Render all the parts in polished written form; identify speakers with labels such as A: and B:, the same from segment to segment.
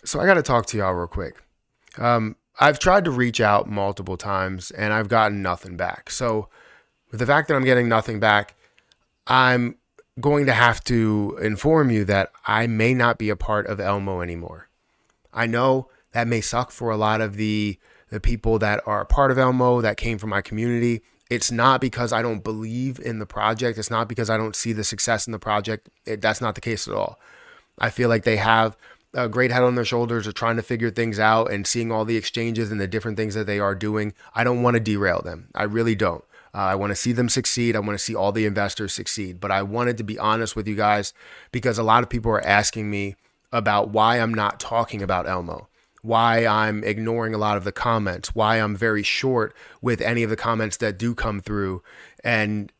A: So I got to talk to y'all real quick. I've tried to reach out multiple times and I've gotten nothing back. So with the fact that I'm getting nothing back, I'm going to have to inform you that I may not be a part of Elmo anymore. I know that may suck for a lot of the people that are a part of Elmo that came from my community. It's not because I don't believe in the project. It's not because I don't see the success in the project. That's not the case at all. I feel like they have a great head on their shoulders of trying to figure things out and seeing all the exchanges and the different things that they are doing. I don't want to derail them. I really don't. I want to see them succeed. I want to see all the investors succeed. But I wanted to be honest with you guys because a lot of people are asking me about why I'm not talking about Elmo, why I'm ignoring a lot of the comments, why I'm very short with any of the comments that do come through, and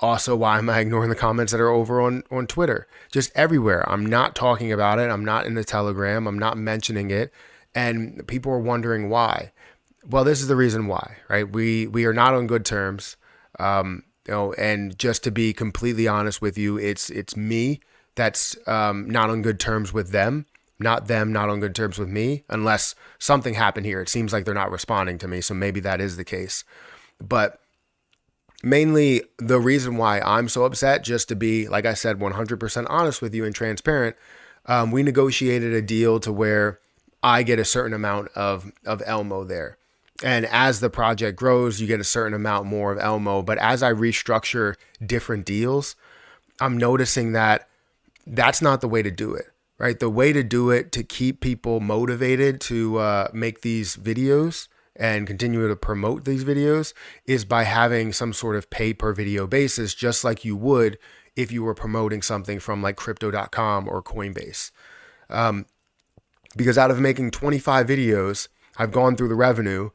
A: also why am I ignoring the comments that are over on Twitter, just everywhere. I'm not talking about it. I'm not in the Telegram. I'm not mentioning it, and people are wondering why. Well, this is the reason why, right? We are not on good terms. And just to be completely honest with you, it's me that's not on good terms with them, not them not on good terms with me, unless something happened here. It seems like they're not responding to me, so maybe that is the case. But mainly the reason why I'm so upset, just to be, like I said, 100% honest with you and transparent, we negotiated a deal to where I get a certain amount of Elmo there. And as the project grows, you get a certain amount more of Elmo. But as I restructure different deals, I'm noticing that that's not the way to do it, right? The way to do it to keep people motivated to make these videos and continue to promote these videos is by having some sort of pay per video basis, just like you would if you were promoting something from like crypto.com or Coinbase. Because out of making 25 videos, I've gone through the revenue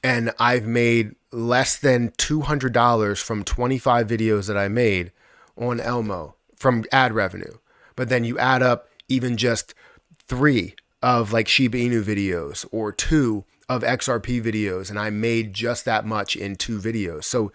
A: and I've made less than $200 from 25 videos that I made on Elmo from ad revenue. But then you add up even just 3 of like Shiba Inu videos or 2 of XRP videos, and I made just that much in 2 videos. So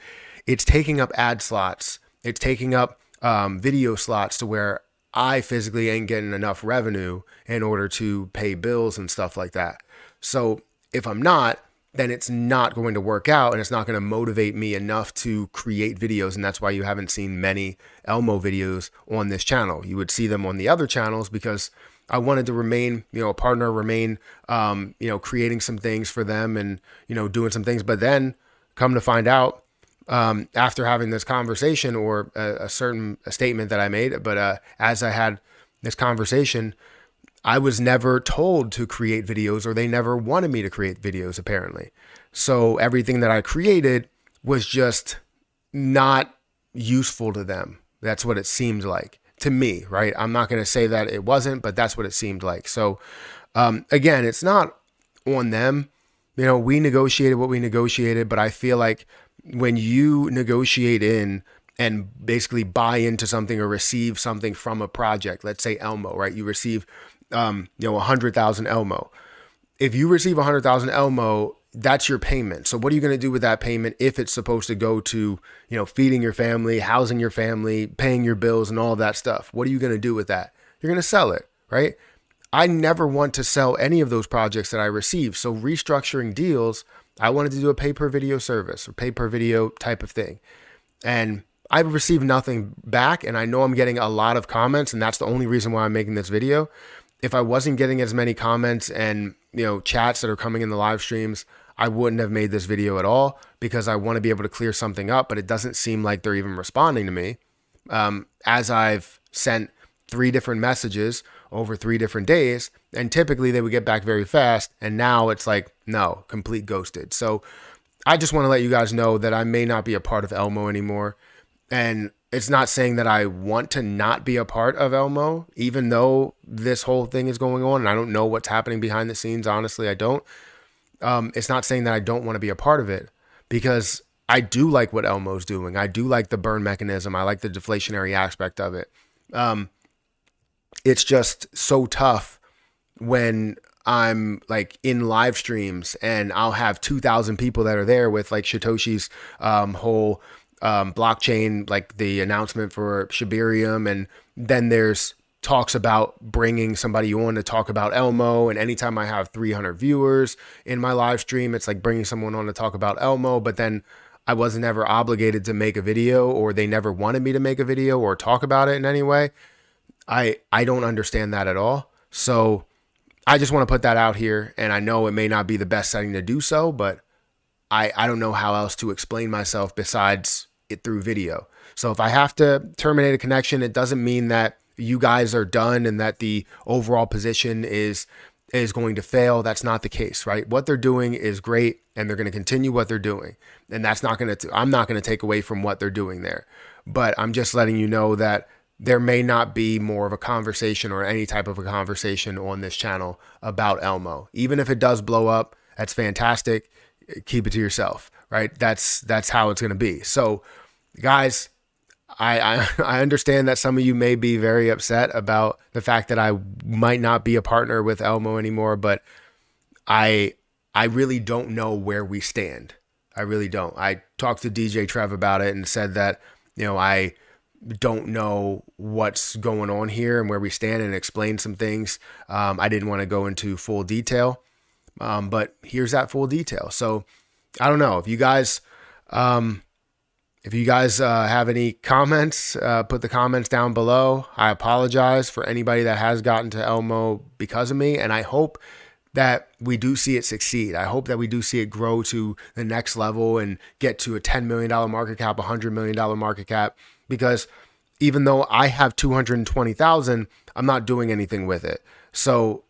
A: it's taking up ad slots. It's taking up video slots to where I physically ain't getting enough revenue in order to pay bills and stuff like that. So if I'm not, then it's not going to work out and it's not going to motivate me enough to create videos. And that's why you haven't seen many Elmo videos on this channel. You would see them on the other channels because I wanted to remain, a partner, remain, creating some things for them and, doing some things. But then come to find out, after having this conversation or a statement that I made, but as I had this conversation, I was never told to create videos, or they never wanted me to create videos, apparently. So everything that I created was just not useful to them. That's what it seemed like to me, right? I'm not going to say that it wasn't, but that's what it seemed like. So again, it's not on them. We negotiated what we negotiated, but I feel like when you negotiate in and basically buy into something or receive something from a project, let's say Elmo, right? You receive 100,000 Elmo. If you receive 100,000 Elmo, that's your payment. So what are you going to do with that payment if it's supposed to go to, feeding your family, housing your family, paying your bills and all of that stuff? What are you going to do with that? You're going to sell it, right? I never want to sell any of those projects that I receive. So restructuring deals, I wanted to do a pay per video service or pay per video type of thing. And I've received nothing back, and I know I'm getting a lot of comments, and that's the only reason why I'm making this video. If I wasn't getting as many comments and chats that are coming in the live streams, I wouldn't have made this video at all because I want to be able to clear something up, but it doesn't seem like they're even responding to me. As I've sent 3 different messages over 3 different days, and typically they would get back very fast, and now it's like, no, complete ghosted. So I just want to let you guys know that I may not be a part of Elmo anymore. And it's not saying that I want to not be a part of Elmo, even though this whole thing is going on and I don't know what's happening behind the scenes. Honestly, I don't. It's not saying that I don't want to be a part of it because I do like what Elmo's doing. I do like the burn mechanism. I like the deflationary aspect of it. It's just so tough when I'm like in live streams and I'll have 2,000 people that are there with like Satoshi's whole blockchain, like the announcement for Shibarium. And then there's talks about bringing somebody on to talk about Elmo. And anytime I have 300 viewers in my live stream, it's like bringing someone on to talk about Elmo. But then I wasn't ever obligated to make a video, or they never wanted me to make a video or talk about it in any way. I don't understand that at all. So I just want to put that out here. And I know it may not be the best setting to do so, but I don't know how else to explain myself besides it through video. So if I have to terminate a connection, it doesn't mean that you guys are done and that the overall position is going to fail. That's not the case, right? What they're doing is great, and they're going to continue what they're doing. And that's not going to, I'm not going to take away from what they're doing there. But I'm just letting you know that there may not be more of a conversation or any type of a conversation on this channel about Elmo. Even if it does blow up, that's fantastic. Keep it to yourself, right? That's how it's going to be. So guys, I understand that some of you may be very upset about the fact that I might not be a partner with Elmo anymore, but I really don't know where we stand. I really don't. I talked to DJ Trev about it and said that, I don't know what's going on here and where we stand, and explain some things. I didn't want to go into full detail, but here's that full detail. So I don't know if you guys, have any comments, put the comments down below. I apologize for anybody that has gotten to Elmo because of me, and I hope that we do see it succeed. I hope that we do see it grow to the next level and get to a $10 million market cap, $100 million market cap, because even though I have 220,000, I'm not doing anything with it. So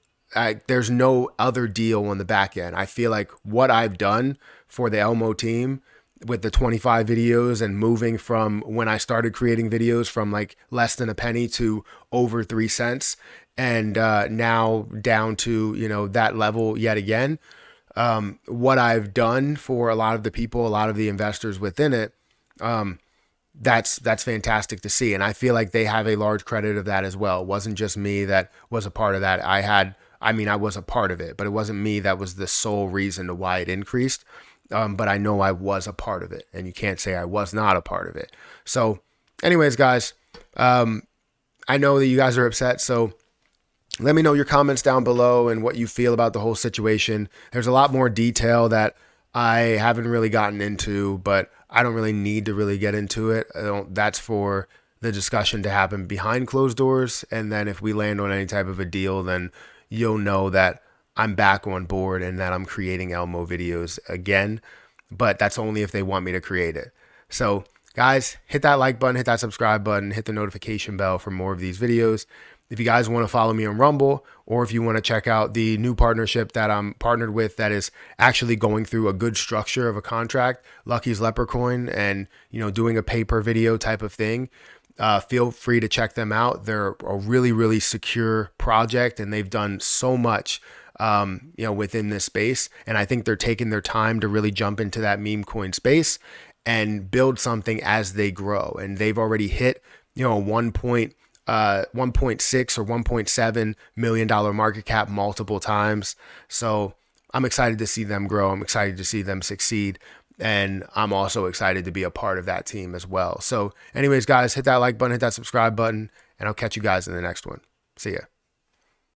A: there's no other deal on the back end. I feel like what I've done for the Elmo team with the 25 videos and moving from when I started creating videos from like less than a penny to over 3 cents, and now down to, that level yet again. What I've done for a lot of the people, a lot of the investors within it, that's fantastic to see. And I feel like they have a large credit of that as well. It wasn't just me that was a part of that. I was a part of it, but it wasn't me that was the sole reason to why it increased. But I know I was a part of it, and you can't say I was not a part of it. So anyways, guys, I know that you guys are upset. So let me know your comments down below and what you feel about the whole situation. There's a lot more detail that I haven't really gotten into, but I don't really need to really get into it. That's for the discussion to happen behind closed doors. And then if we land on any type of a deal, then you'll know that I'm back on board and that I'm creating Elmo videos again. But that's only if they want me to create it. So guys, hit that like button, hit that subscribe button, hit the notification bell for more of these videos. If you guys want to follow me on Rumble, or if you want to check out the new partnership that I'm partnered with that is actually going through a good structure of a contract, Lucky's Leprechaun, and doing a pay-per video type of thing, feel free to check them out. They're a really, really secure project, and they've done so much within this space. And I think they're taking their time to really jump into that meme coin space and build something as they grow. And they've already hit, 1.6 or $1.7 million market cap multiple times. So I'm excited to see them grow. I'm excited to see them succeed. And I'm also excited to be a part of that team as well. So anyways, guys, hit that like button, hit that subscribe button, and I'll catch you guys in the next one. See ya.